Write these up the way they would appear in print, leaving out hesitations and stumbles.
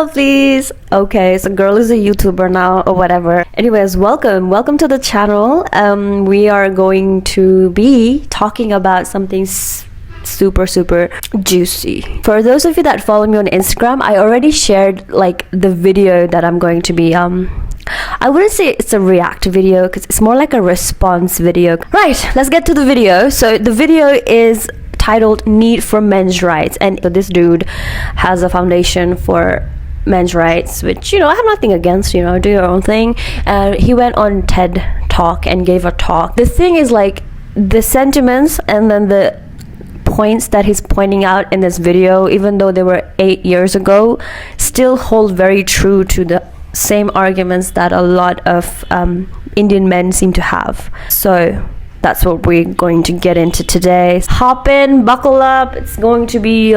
lovelies. Okay, so girl is a YouTuber now or whatever. Anyways, welcome to the channel. We are going to be talking about something super juicy. For those of you that follow me on Instagram, I already shared like the video that I'm going to be I wouldn't say it's a react video because it's more like a response video. Right, let's get to the video. So the video is titled Need for Men's Rights, and this dude has a foundation for men's rights, which, you know, I have nothing against, you know, do your own thing. He went on TED Talk and gave a talk. The thing is, like, the sentiments and then the points that he's pointing out in this video, even though they were 8 years ago, still hold very true to the same arguments that a lot of Indian men seem to have. So that's what we're going to get into today. Hop in, buckle up. It's going to be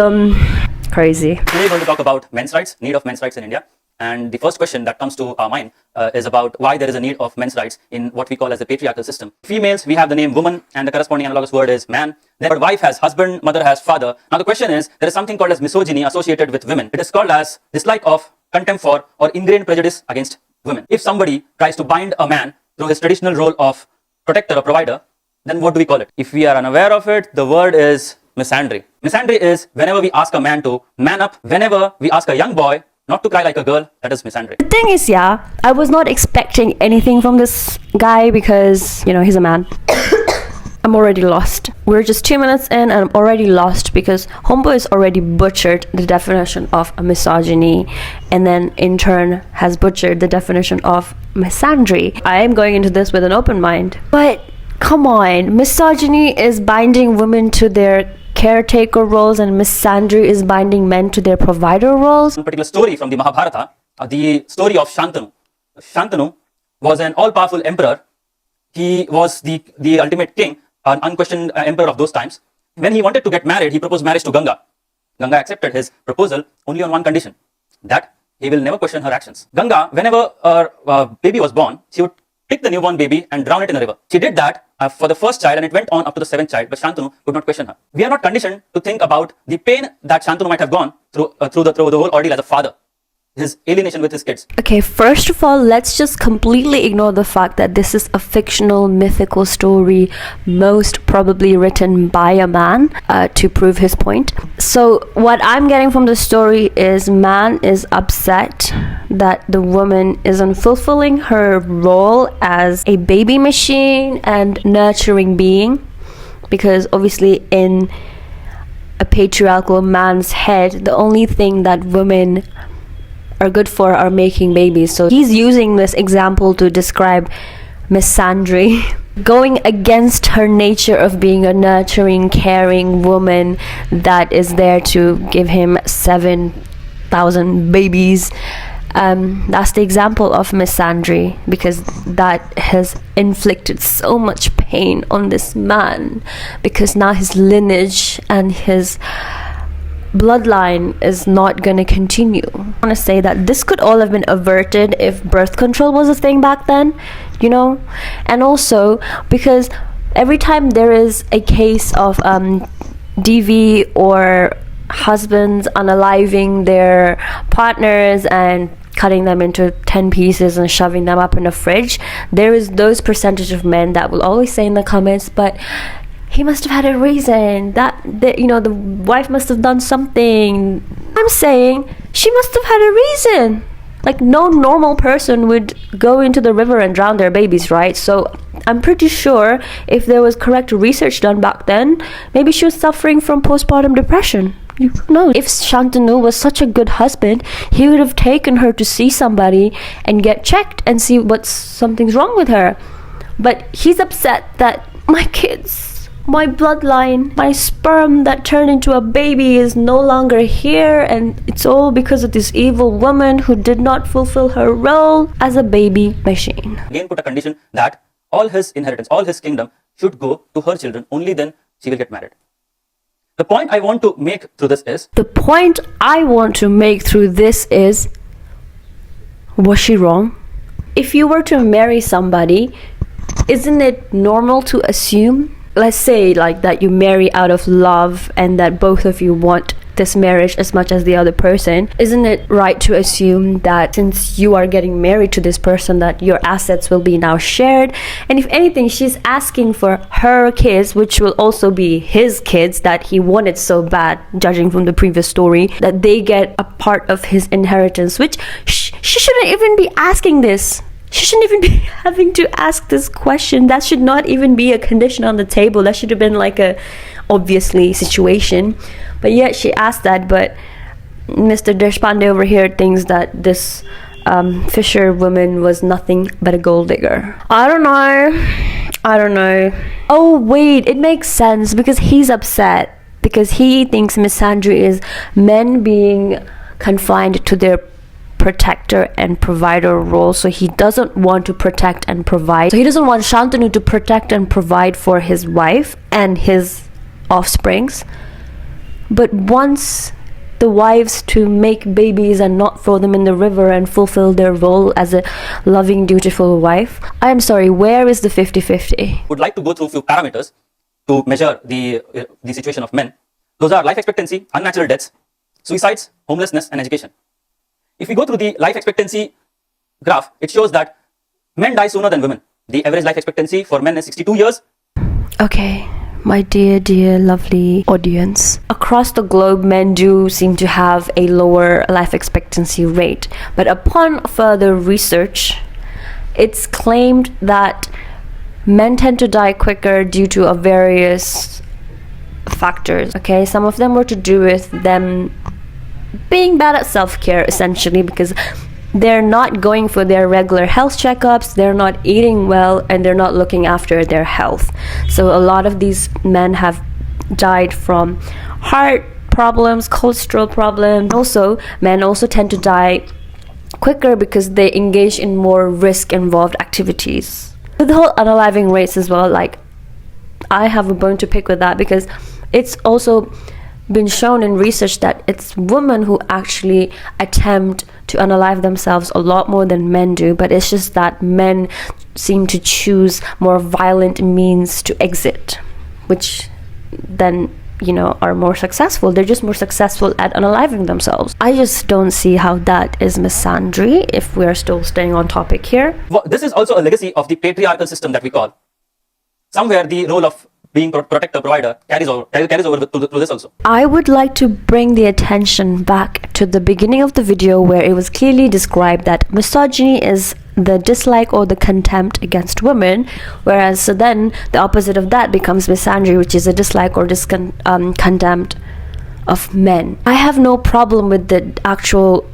crazy. Today we're going to talk about men's rights, need of men's rights in India. And the first question that comes to our mind is about why there is a need of men's rights in what we call as the patriarchal system. Females, we have the name woman, and the corresponding analogous word is man. Then our wife has husband, mother has father. Now the question is, there is something called as misogyny associated with women. It is called as dislike of, contempt for, or ingrained prejudice against women. If somebody tries to bind a man through his traditional role of protector or provider, then what do we call it? If we are unaware of it, the word is misandry. Misandry is whenever we ask a man to man up, whenever we ask a young boy not to cry like a girl, that is misandry. The thing is, yeah, I was not expecting anything from this guy because, you know, he's a man. I'm already lost. We're just 2 minutes in and I'm already lost because Hombo has already butchered the definition of misogyny and then in turn has butchered the definition of misandry. I am going into this with an open mind. But come on, misogyny is binding women to their caretaker roles and misandry is binding men to their provider roles. One particular story from the Mahabharata, the story of Shantanu. Shantanu was an all-powerful emperor. He was the ultimate king, an unquestioned emperor of those times. When he wanted to get married, he proposed marriage to Ganga. Ganga accepted his proposal only on one condition, that he will never question her actions. Ganga, whenever a baby was born, she would pick the newborn baby and drown it in a river. She did that for the first child and it went on up to the 7th child, but Shantanu could not question her. We are not conditioned to think about the pain that Shantanu might have gone through the whole ordeal as a father. His alienation with his kids. Okay, first of all, let's just completely ignore the fact that this is a fictional, mythical story, most probably written by a man to prove his point. So what I'm getting from the story is man is upset that the woman isn't fulfilling her role as a baby machine and nurturing being, because obviously in a patriarchal man's head, the only thing that women are good for are making babies. So he's using this example to describe misandry, going against her nature of being a nurturing, caring woman that is there to give him 7,000 babies. That's the example of misandry, because that has inflicted so much pain on this man, because now his lineage and his bloodline is not going to continue. I want to say that this could all have been averted if birth control was a thing back then, you know. And also because every time there is a case of DV or husbands unaliving their partners and cutting them into 10 pieces and shoving them up in a fridge, there is those percentage of men that will always say in the comments, but he must have had a reason, that you know, the wife must have done something. I'm saying she must have had a reason. Like, no normal person would go into the river and drown their babies, right? So I'm pretty sure if there was correct research done back then, maybe she was suffering from postpartum depression. You know, if Shantanu was such a good husband, he would have taken her to see somebody and get checked and see what something's wrong with her. But he's upset that my kids, my bloodline, my sperm that turned into a baby is no longer here, and it's all because of this evil woman who did not fulfill her role as a baby machine. Again put a condition that all his inheritance, all his kingdom should go to her children, only then she will get married. The point I want to make through this is, was she wrong? If you were to marry somebody, isn't it normal to assume, let's say like that you marry out of love and that both of you want this marriage as much as the other person, isn't it right to assume that since you are getting married to this person that your assets will be now shared? And if anything, she's asking for her kids, which will also be his kids that he wanted so bad, judging from the previous story, that they get a part of his inheritance, which she shouldn't even be asking this. She shouldn't even be having to ask this question. That should not even be a condition on the table. That should have been like a obviously situation. But yet she asked that. But Mr. Deshpande over here thinks that this Fisher woman was nothing but a gold digger. I don't know. Oh wait, it makes sense because he's upset because he thinks misandry is men being confined to their protector and provider role. So he doesn't want to protect and provide. So he doesn't want Shantanu to protect and provide for his wife and his offsprings, but wants the wives to make babies and not throw them in the river and fulfill their role as a loving, dutiful wife. I am sorry, where is the 50-50? Would like to go through a few parameters to measure the situation of men. Those are life expectancy, unnatural deaths, suicides, homelessness, and education. If we go through the life expectancy graph, it shows that men die sooner than women. The average life expectancy for men is 62 years. Okay, my dear, lovely audience. Across the globe, men do seem to have a lower life expectancy rate. But upon further research, it's claimed that men tend to die quicker due to various factors. Okay, some of them were to do with them being bad at self-care, essentially, because they're not going for their regular health checkups, they're not eating well, and they're not looking after their health. So a lot of these men have died from heart problems, cholesterol problems. Also, men also tend to die quicker because they engage in more risk-involved activities. With the whole unaliving rates as well, like, I have a bone to pick with that because it's also been shown in research that it's women who actually attempt to unalive themselves a lot more than men do, but it's just that men seem to choose more violent means to exit, which then, you know, are more successful. They're just more successful at unaliving themselves. I just don't see how that is misandry if we're still staying on topic here. Well, this is also a legacy of the patriarchal system that we call. Somewhere the role of being protector, provider carries over to this also. I would like to bring the attention back to the beginning of the video where it was clearly described that misogyny is the dislike or the contempt against women, whereas then the opposite of that becomes misandry, which is a dislike or contempt of men. I have no problem with the actual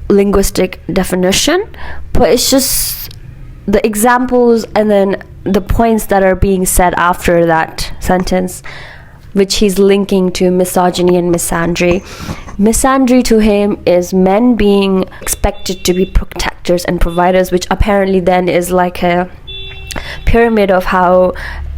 linguistic definition, but it's just the examples and then the points that are being said after that sentence, which he's linking to misogyny and misandry. Misandry to him is men being expected to be protectors and providers, which apparently then is like a pyramid of how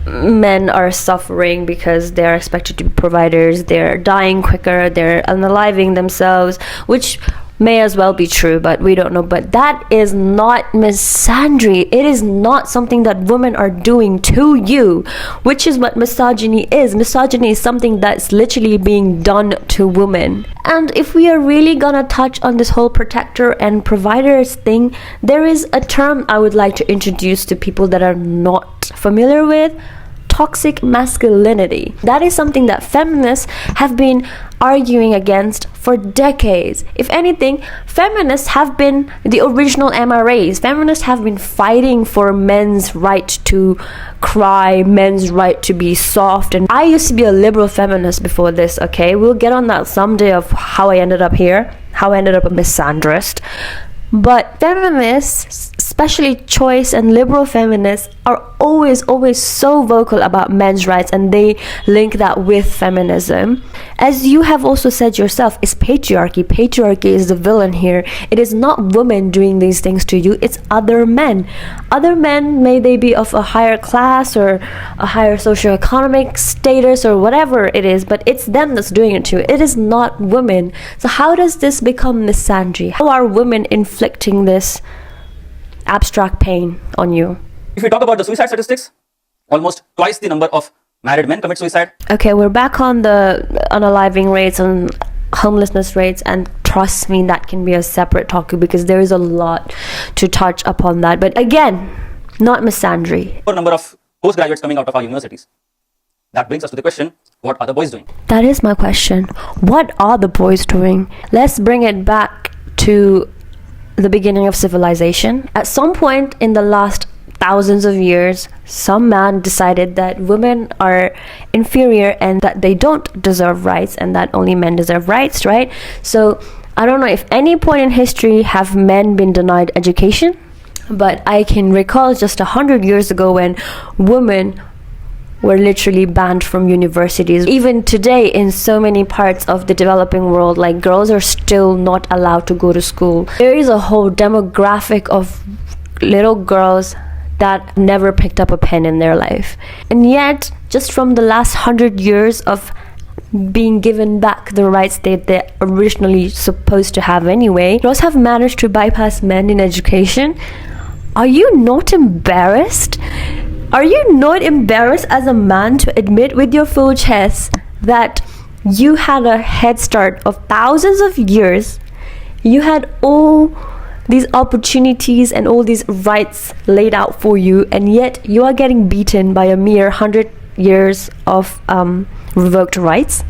men are suffering because they're expected to be providers, they're dying quicker, they're unaliving themselves, which may as well be true, but we don't know. But that is not misandry. It is not something that women are doing to you, which is what misogyny is. Misogyny is something that's literally being done to women. And if we are really gonna touch on this whole protector and providers thing, there is a term I would like to introduce to people that are not familiar with: toxic masculinity. That is something that feminists have been arguing against for decades. If anything, feminists have been the original MRAs. Feminists have been fighting for men's right to cry, men's right to be soft. And I used to be a liberal feminist before this, okay? We'll get on that someday of how I ended up here, how I ended up a misandrist. But feminists, especially choice and liberal feminists, are always so vocal about men's rights, and they link that with feminism. As you have also said yourself, it's patriarchy. Patriarchy is the villain here. It is not women doing these things to you, it's other men. Other men, may they be of a higher class or a higher socioeconomic status or whatever it is, but it's them that's doing it to you. It is not women. So how does this become misandry? How are women inflicting this abstract pain on you? If we talk about the suicide statistics, almost twice the number of married men commit suicide. Okay, we're back on the unaliving rates, and homelessness rates, and trust me, that can be a separate topic because there is a lot to touch upon that. But again, not misandry. Number of postgraduates coming out of our universities. That brings us to the question, what are the boys doing? That is my question. What are the boys doing? Let's bring it back to the beginning of civilization. At some point in the last thousands of years, some man decided that women are inferior and that they don't deserve rights and that only men deserve rights, right? So I don't know if any point in history have men been denied education, but I can recall just 100 years ago when women were literally banned from universities. Even today, in so many parts of the developing world, like, girls are still not allowed to go to school. There is a whole demographic of little girls that never picked up a pen in their life. And yet, just from the last 100 years of being given back the rights they're originally supposed to have anyway, girls have managed to bypass men in education. Are you not embarrassed? Are you not embarrassed as a man to admit with your full chest that you had a head start of thousands of years? You had all these opportunities and all these rights laid out for you, and yet you are getting beaten by a mere 100 years of revoked rights.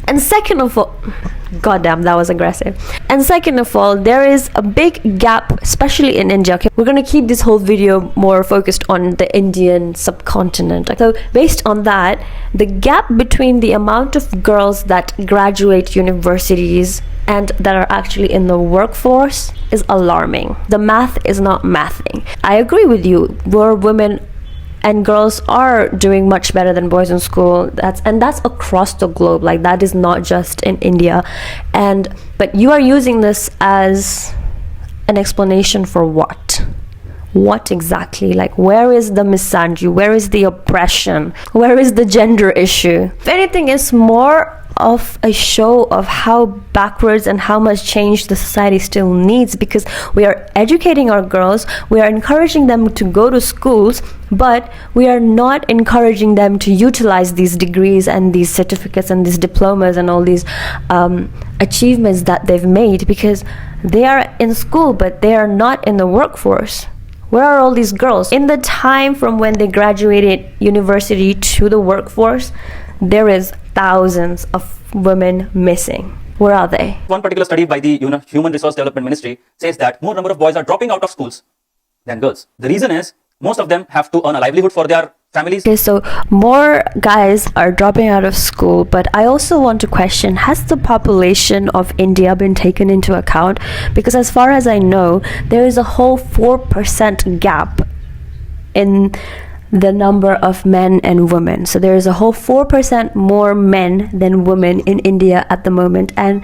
And second of all, goddamn, that was aggressive. And second of all, there is a big gap, especially in India. Okay, we're gonna keep this whole video more focused on the Indian subcontinent. So based on that, the gap between the amount of girls that graduate universities and that are actually in the workforce is alarming. The math is not mathing. I agree with you. Where women and girls are doing much better than boys in school. That's across the globe. Like, that is not just in India. But you are using this as an explanation for what? What exactly? Like, where is the misandry? Where is the oppression? Where is the gender issue? If anything, it's more of a show of how backwards and how much change the society still needs, because we are educating our girls, we are encouraging them to go to schools, but we are not encouraging them to utilize these degrees and these certificates and these diplomas and all these achievements that they've made, because they are in school but they are not in the workforce. Where are all these girls? In the time from when they graduated university to the workforce, there is thousands of women missing. Where are they? One particular study by the Human Resource Development Ministry says that more number of boys are dropping out of schools than girls. The reason is most of them have to earn a livelihood for their families. Okay, so more guys are dropping out of school, but I also want to question, has the population of India been taken into account? Because as far as I know, there is a whole 4% gap in the number of men and women. So there is a whole 4% more men than women in India at the moment, and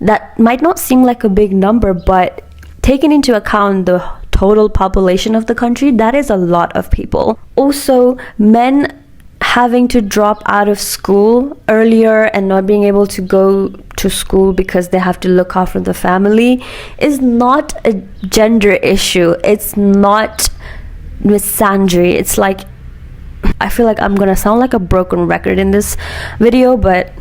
that might not seem like a big number, but taking into account the total population of the country, that is a lot of people. Also, men having to drop out of school earlier and not being able to go to school because they have to look after the family is not a gender issue. It's not misandry. It's like, I feel like I'm gonna sound like a broken record in this video, but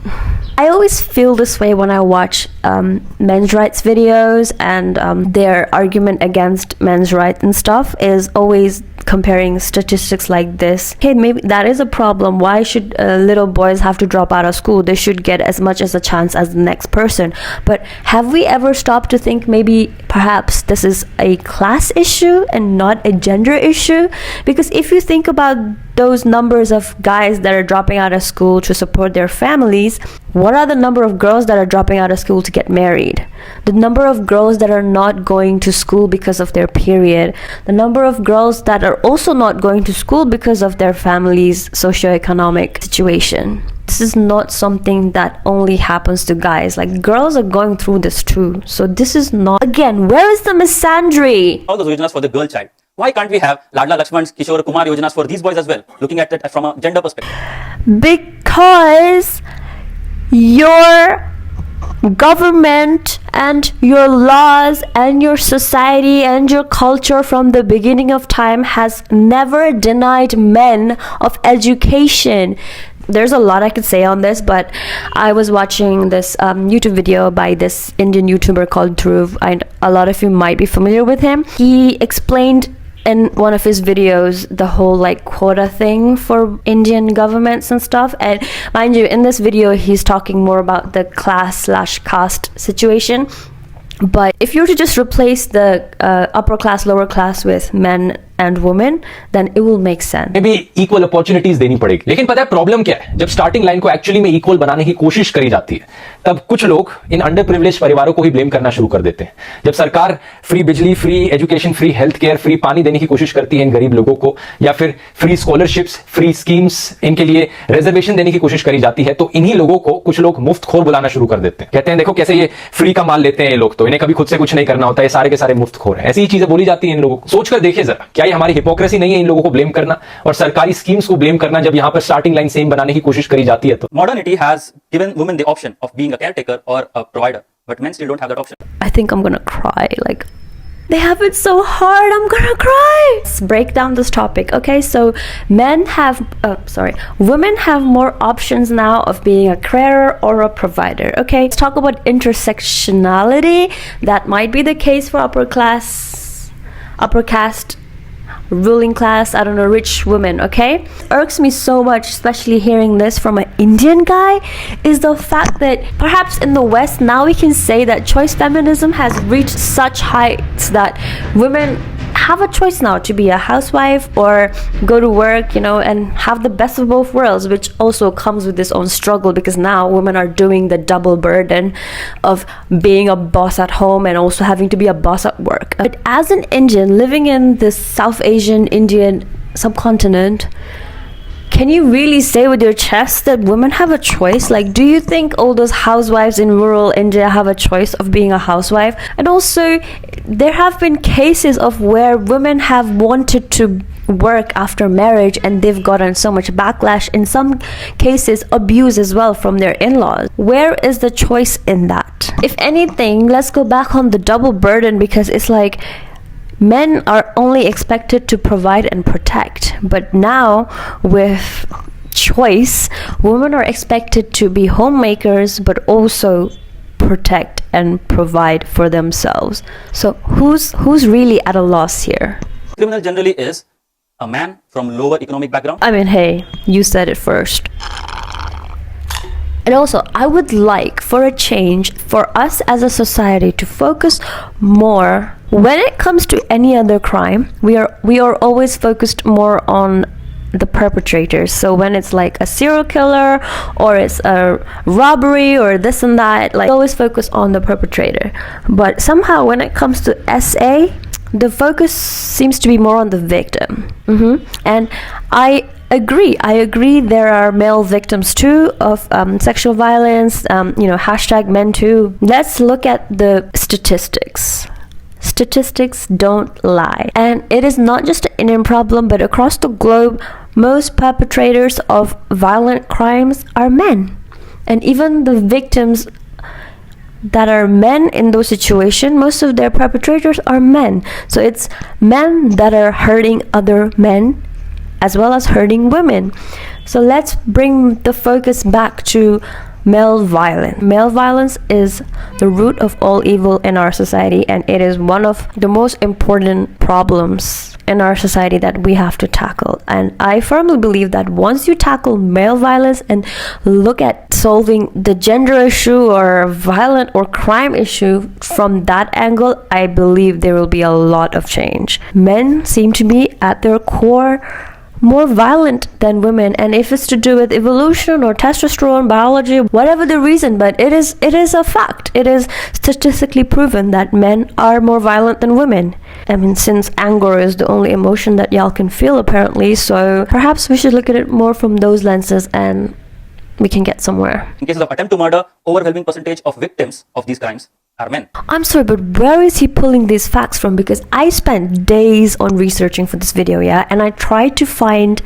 I always feel this way when I watch men's rights videos, and their argument against men's rights and stuff is always comparing statistics like this. Okay, maybe that is a problem. Why should little boys have to drop out of school? They should get as much as a chance as the next person. But have we ever stopped to think maybe perhaps this is a class issue and not a gender issue? Because if you think about those numbers of guys that are dropping out of school to support their families, what are the number of girls that are dropping out of school to get married? The number of girls that are not going to school because of their period, the number of girls that are also not going to school because of their family's socioeconomic situation. This is not something that only happens to guys. Like, girls are going through this too. So this is not, again, where is the misandry? All those yojanas for the girl child. Why can't we have Ladla Lakshman's Kishore Kumar yojanas for these boys as well, looking at it from a gender perspective? Because your government and your laws and your society and your culture from the beginning of time has never denied men of education. there's a lot I could say on this, but I was watching this YouTube video by this Indian YouTuber called Dhruv, and a lot of you might be familiar with him. He explained in one of his videos the whole like quota thing for Indian governments and stuff, and mind you, in this video he's talking more about the class/caste situation. But if you were to just replace the upper class, lower class with men and women, then it will make sense. भी equal opportunities देनी पड़ेगी, लेकिन पता है problem क्या है? जब starting line को एक्चुअली में इक्वल बनाने की कोशिश करी जाती है, तब कुछ लोग इन अंडर प्रिविलेज परिवारों को ही ब्लेम करना शुरू कर देते हैं. जब सरकार फ्री बिजली, free education, free health care, free पानी देने की कोशिश करती है इन गरीब लोगों को, या फिर फ्री स्कॉलरशिप्स, फ्री स्कीम्स, इनके लिए रिजर्वेशन देने की कोशिश करी जाती है, तो इन्हीं लोगों को कुछ लोग मुफ्तखोर बुलाना शुरू कर देते हैं. कहते हैं देखो कैसे ये फ्री का माल लेते हैं ये लोग, तो इन्हें कभी खुद से कुछ नहीं करना होता, ये सारे के सारे मुफ्तखोर हैं. ऐसी ही चीजें बोली जाती हैं इन लोगों को. सोचकर देखिए जरा, क्या ये हमारी हिपोक्रेसी नहीं है इन लोगों को ब्लेम करना और सरकारी स्कीम्स को ब्लेम करना, जब यहां पर स्टार्टिंग लाइन सेम बनाने की कोशिश करी जाती है? तो Modernity has given women the option of being a caretaker or a provider, but men still don't have that option. I think I'm gonna cry. Like, they have it so hard. I'm gonna cry. Let's break down this topic. Okay, so women have more options now of being a carer or a provider. Okay, let's talk about intersectionality. That might be the case for upper caste, ruling class, I don't know, rich women. Okay, irks me so much, especially hearing this from an Indian guy, is the fact that perhaps in the West now we can say that choice feminism has reached such heights that women have a choice now to be a housewife or go to work, you know, and have the best of both worlds, which also comes with its own struggle, because now women are doing the double burden of being a boss at home and also having to be a boss at work. But as an Indian living in this South Asian Indian subcontinent, can you really say with your chest that women have a choice? Like, do you think all those housewives in rural India have a choice of being a housewife? And also, there have been cases of where women have wanted to work after marriage and they've gotten so much backlash, in some cases abuse as well from their in-laws. Where is the choice in that? If anything, let's go back on the double burden, because it's like men are only expected to provide and protect, but now with choice, women are expected to be homemakers but also protect and provide for themselves. So who's really at a loss here? Criminal generally is a man from lower economic background. I mean, hey, you said it first. And also, I would like for a change for us as a society to focus more. When it comes to any other crime, we are always focused more on the perpetrators. So when it's like a serial killer or it's a robbery or this and that, like, always focus on the perpetrator. But somehow when it comes to SA, the focus seems to be more on the victim. And I agree there are male victims too of sexual violence, #men too. Let's look at the statistics. Statistics don't lie, and it is not just an Indian problem, but across the globe, most perpetrators of violent crimes are men, and even the victims that are men in those situations, most of their perpetrators are men. So it's men that are hurting other men as well as hurting women. So let's bring the focus back to male violence. Male violence is the root of all evil in our society, and it is one of the most important problems in our society that we have to tackle. And I firmly believe that once you tackle male violence and look at solving the gender issue or violent or crime issue from that angle, I believe there will be a lot of change. Men seem to be at their core more violent than women, and if it's to do with evolution or testosterone, biology, whatever the reason, but it is a fact. It is statistically proven that men are more violent than women. I mean, since anger is the only emotion that y'all can feel apparently, so perhaps we should look at it more from those lenses and we can get somewhere. In cases of attempt to murder, overwhelming percentage of victims of these crimes are men. I'm sorry, but where is he pulling these facts from? Because I spent days on researching for this video, and I tried to find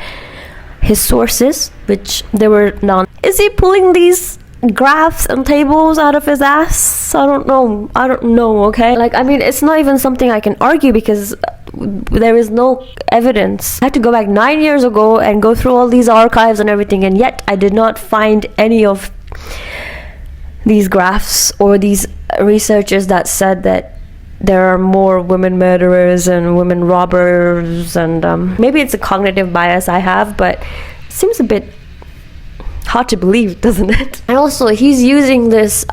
his sources, which there were none. Is he pulling these graphs and tables out of his ass? I don't know, okay? Like, I mean, it's not even something I can argue, because there is no evidence. I had to go back 9 years ago and go through all these archives and everything, and yet I did not find any of these graphs or these researchers that said that there are more women murderers and women robbers, and maybe it's a cognitive bias I have, but it seems a bit hard to believe, doesn't it? And also he's using this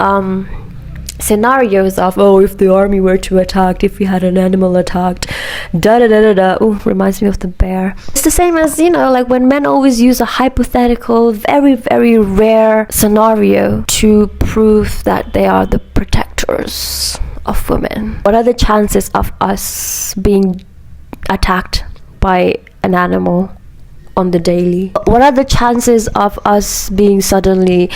scenarios of, oh, if the army were to attack, if we had an animal attacked, da-da-da-da-da. Oh, reminds me of the bear. It's the same as, like when men always use a hypothetical, very, very rare scenario to prove that they are the protectors of women. What are the chances of us being attacked by an animal on the daily? What are the chances of us being suddenly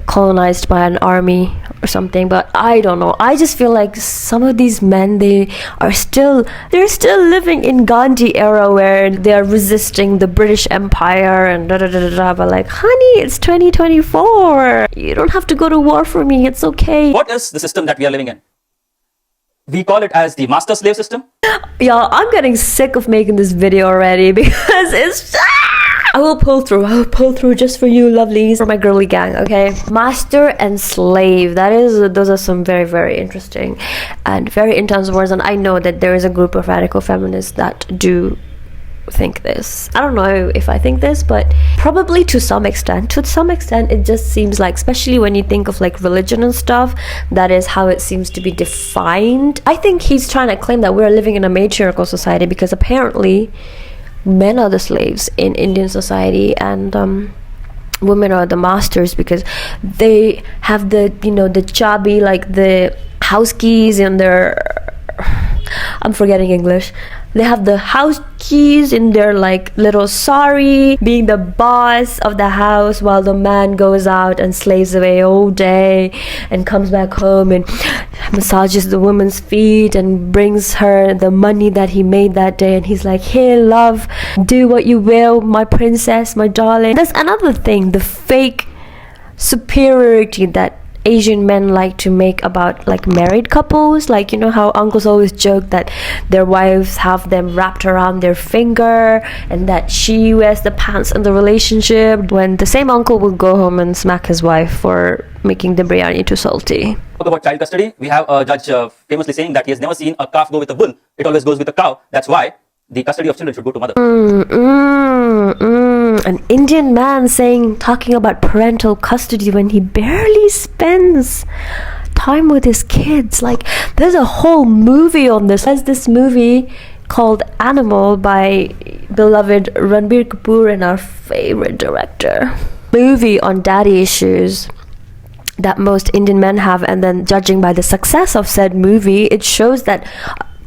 colonized by an army or something? But I don't know. I just feel like some of these men, they're still living in Gandhi era where they're resisting the British Empire and da da da da. But like, honey, it's 2024. You don't have to go to war for me. It's okay. What is the system that we are living in? We call it as the master-slave system. Y'all, I'm getting sick of making this video already because it's... I will pull through just for you lovelies, for my girly gang, okay? Master and slave, those are some very, very interesting and very intense words, and I know that there is a group of radical feminists that do think this. I don't know if I think this, but probably to some extent it just seems like, especially when you think of like religion and stuff, that is how it seems to be defined. I think he's trying to claim that we're living in a matriarchal society because apparently men are the slaves in Indian society and women are the masters because they have the the chabi, like the house keys in their I'm forgetting English. They have the house keys in their like little sari, being the boss of the house, while the man goes out and slaves away all day and comes back home and massages the woman's feet and brings her the money that he made that day, and he's like, here love, do what you will, my princess, my darling. That's another thing, the fake superiority that Asian men like to make about like married couples, like how uncles always joke that their wives have them wrapped around their finger and that she wears the pants in the relationship, when the same uncle will go home and smack his wife for making the biryani too salty. Talk about child custody. We have a judge famously saying that he has never seen a calf go with a bull. It always goes with a cow. That's why the custody of children should go to mother. An Indian man talking about parental custody when he barely spends time with his kids. Like, there's a whole movie on this. There's this movie called Animal by beloved Ranbir Kapoor and our favorite director. Movie on daddy issues that most Indian men have, and then judging by the success of said movie, it shows that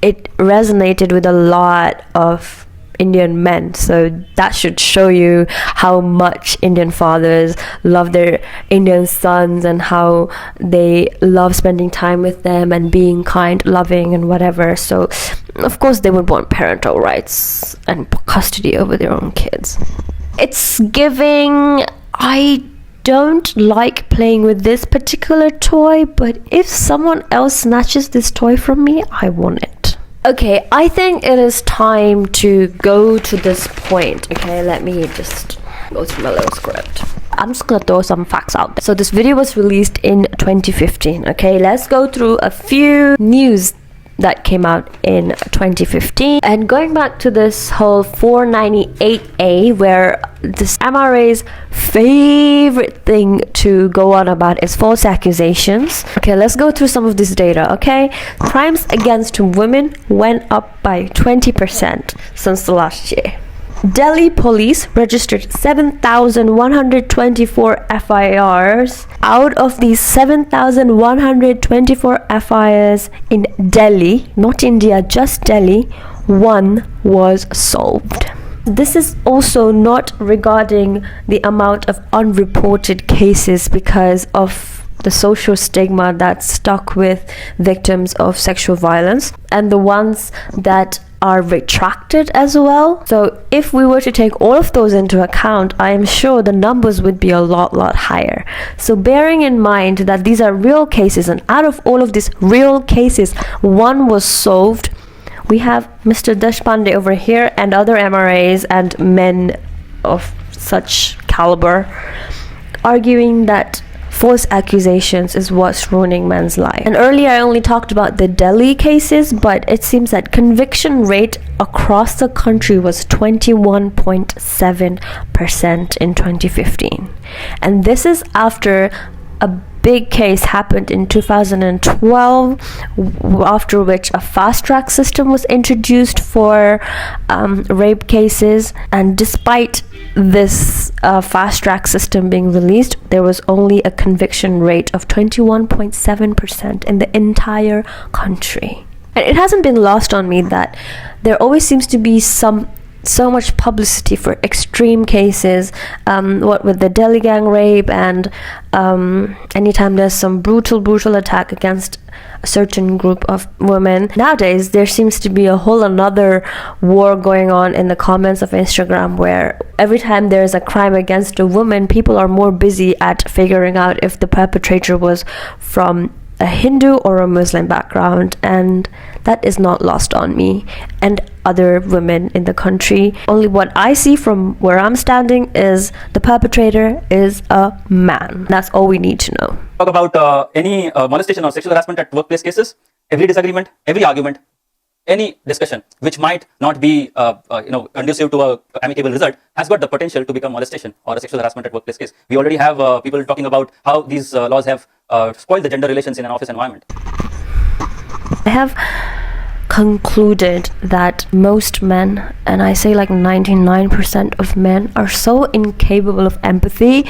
it resonated with a lot of Indian men. So that should show you how much Indian fathers love their Indian sons and how they love spending time with them and being kind, loving and whatever. So of course they would want parental rights and custody over their own kids. It's giving, I don't like playing with this particular toy, but if someone else snatches this toy from me, I want it. Okay, I think it is time to go to this point. Okay, let me just go through my little script. I'm just gonna throw some facts out there. So this video was released in 2015. Okay, let's go through a few news that came out in 2015, and going back to this whole 498A, where this MRA's favorite thing to go on about is false accusations. Okay, let's go through some of this data. Okay, crimes against women went up by 20% since the last year. Delhi police registered 7,124 FIRs. Out of these 7,124 FIRs in Delhi, not India, just Delhi, one was solved. This is also not regarding the amount of unreported cases because of the social stigma that's stuck with victims of sexual violence, and the ones that are retracted as well. So if we were to take all of those into account, I am sure the numbers would be a lot higher. So bearing in mind that these are real cases, and out of all of these real cases, one was solved, we have Mr. Deshpande over here and other MRAs and men of such caliber arguing that false accusations is what's ruining men's life. And earlier I only talked about the Delhi cases, but it seems that conviction rate across the country was 21.7% in 2015. And this is after a big case happened in 2012, after which a fast track system was introduced for rape cases. And despite this fast track system being released, there was only a conviction rate of 21.7% in the entire country. And it hasn't been lost on me that there always seems to be so much publicity for extreme cases, what with the Delhi gang rape, and anytime there's some brutal attack against a certain group of women. Nowadays there seems to be a whole another war going on in the comments of Instagram, where every time there's a crime against a woman, people are more busy at figuring out if the perpetrator was from a Hindu or a Muslim background, and that is not lost on me and other women in the country. Only what I see from where I'm standing is the perpetrator is a man. That's all we need to know. Talk about any molestation or sexual harassment at workplace cases. Every disagreement, every argument, any discussion which might not be conducive to a amicable result has got the potential to become molestation or a sexual harassment at workplace case. We already have people talking about how these laws have spoiled the gender relations in an office environment. I have concluded that most men, and I say like 99% of men, are so incapable of empathy,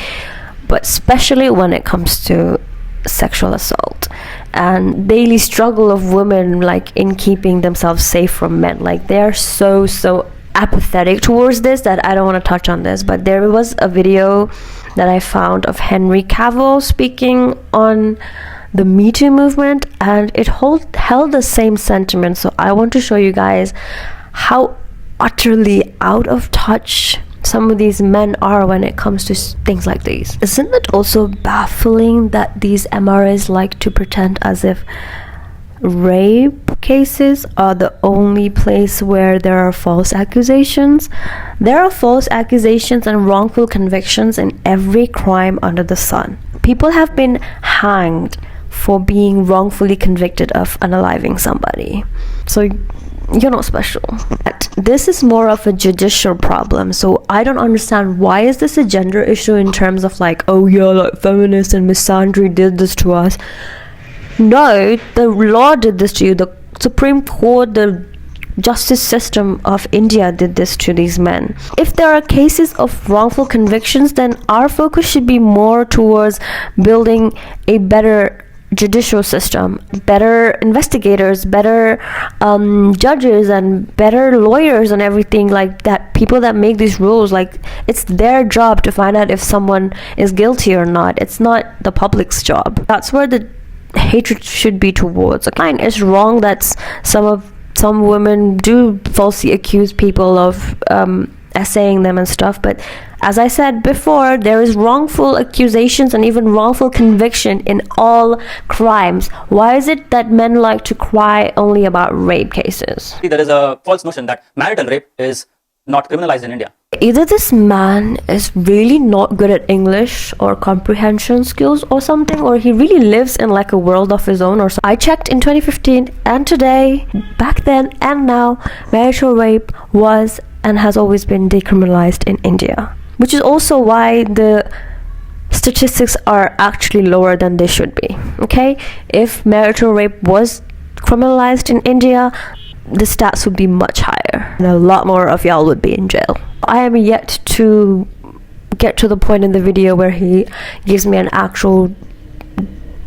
but especially when it comes to sexual assault and daily struggle of women, like in keeping themselves safe from men. Like they're so apathetic towards this that I don't want to touch on this. But there was a video that I found of Henry Cavill speaking on the Me Too movement, and it held the same sentiment. So I want to show you guys how utterly out of touch some of these men are when it comes to things like these. Isn't it also baffling that these MRAs like to pretend as if rape cases are the only place where there are false accusations? There are false accusations and wrongful convictions in every crime under the sun. People have been hanged for being wrongfully convicted of unaliving somebody. So you're not special. This is more of a judicial problem, so I don't understand why is this a gender issue in terms of like, oh yeah, like feminists and misandry did this to us. No, the law did this to you. The Supreme Court, the justice system of India did this to these men. If there are cases of wrongful convictions, then our focus should be more towards building a better judicial system, better investigators, better judges, and better lawyers and everything like that. People that make these rules, like it's their job to find out if someone is guilty or not. It's not the public's job. That's where the hatred should be towards. Fine, it's wrong that some women do falsely accuse people of essaying them and stuff, but as I said before, there is wrongful accusations and even wrongful conviction in all crimes. Why is it that men like to cry only about rape cases? There is a false notion that marital rape is not criminalized in India. Either this man is really not good at English or comprehension skills or something, or he really lives in like a world of his own or something. I checked in 2015 and today, back then and now, marital rape was and has always been decriminalized in India, which is also why the statistics are actually lower than they should be. Okay, if marital rape was criminalized in India, the stats would be much higher and a lot more of y'all would be in jail. I am yet to get to the point in the video where he gives me an actual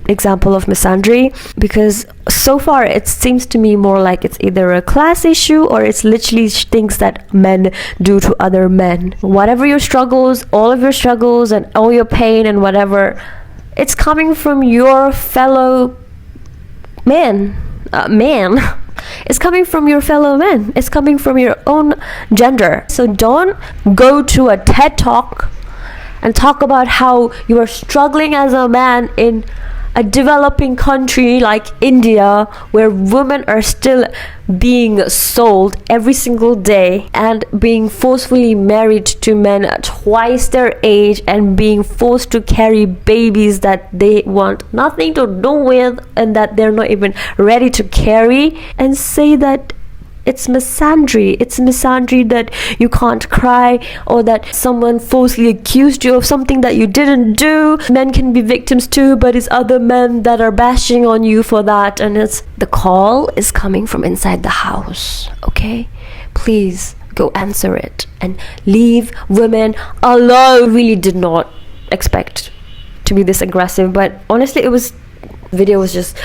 example of misandry, because so far it seems to me more like it's either a class issue or it's literally things that men do to other men. Whatever your struggles, all of your struggles and all your pain and whatever, it's coming from your fellow man. It's coming from your fellow men. It's coming from your own gender. So don't go to a TED talk and talk about how you are struggling as a man in a developing country like India, where women are still being sold every single day and being forcefully married to men twice their age and being forced to carry babies that they want nothing to do with and that they're not even ready to carry, and say that it's misandry. It's misandry that you can't cry, or that someone falsely accused you of something that you didn't do. Men can be victims too, but it's other men that are bashing on you for that. And it's the call is coming from inside the house. Okay, please go answer it and leave women alone. Really did not expect to be this aggressive, but honestly, video was just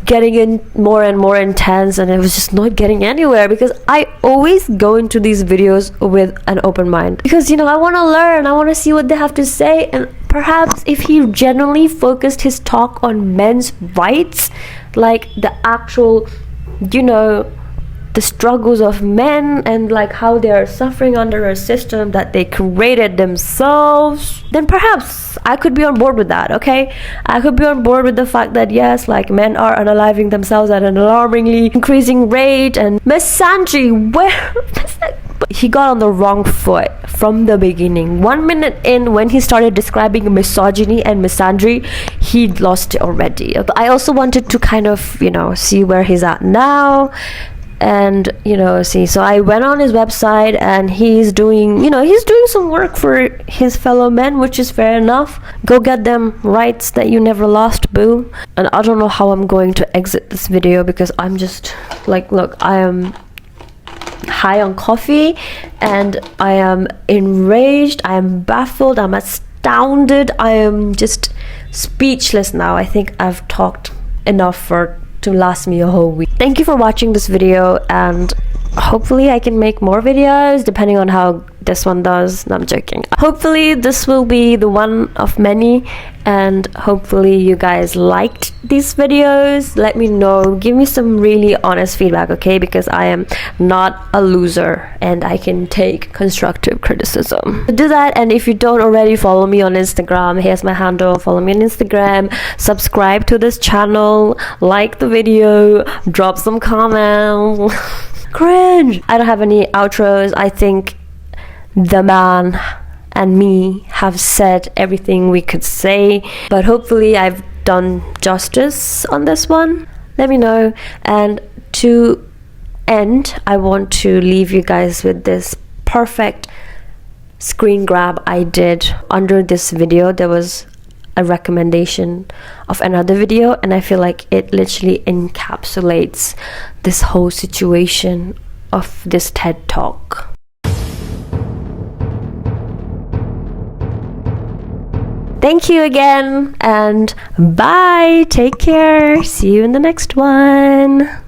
getting in more and more intense, and it was just not getting anywhere, because I always go into these videos with an open mind, because I want to learn, I want to see what they have to say. And perhaps if he genuinely focused his talk on men's rights, like the actual the struggles of men and like how they are suffering under a system that they created themselves, then perhaps I could be on board with that. Okay, I could be on board with the fact that yes, like men are unaliving themselves at an alarmingly increasing rate, and misandry, where he got on the wrong foot from the beginning. 1 minute in, when he started describing misogyny and misandry, he lost it already. I also wanted to kind of see where he's at now, and see. So I went on his website, and he's doing some work for his fellow men, which is fair enough. Go get them rights that you never lost, boo. And I don't know how I'm going to exit this video, because I'm just like, look, I am high on coffee and I am enraged, I am baffled, I'm astounded, I am just speechless now. I think I've talked enough to last me a whole week. Thank you for watching this video, and hopefully I can make more videos depending on how this one does. No, I'm joking. Hopefully this will be the one of many, and hopefully you guys liked these videos. Let me know, give me some really honest feedback, okay? Because I am not a loser and I can take constructive criticism. Do that, and if you don't already follow me on Instagram, here's my handle. Follow me on Instagram, subscribe to this channel, like the video, drop some comments. Cringe. I don't have any outros. I think the man and me have said everything we could say, but hopefully I've done justice on this one. Let me know. And to end, I want to leave you guys with this perfect screen grab I did. Under this video there was a recommendation of another video, and I feel like it literally encapsulates this whole situation of this TED Talk. Thank you again, and bye. Take care. See you in the next one.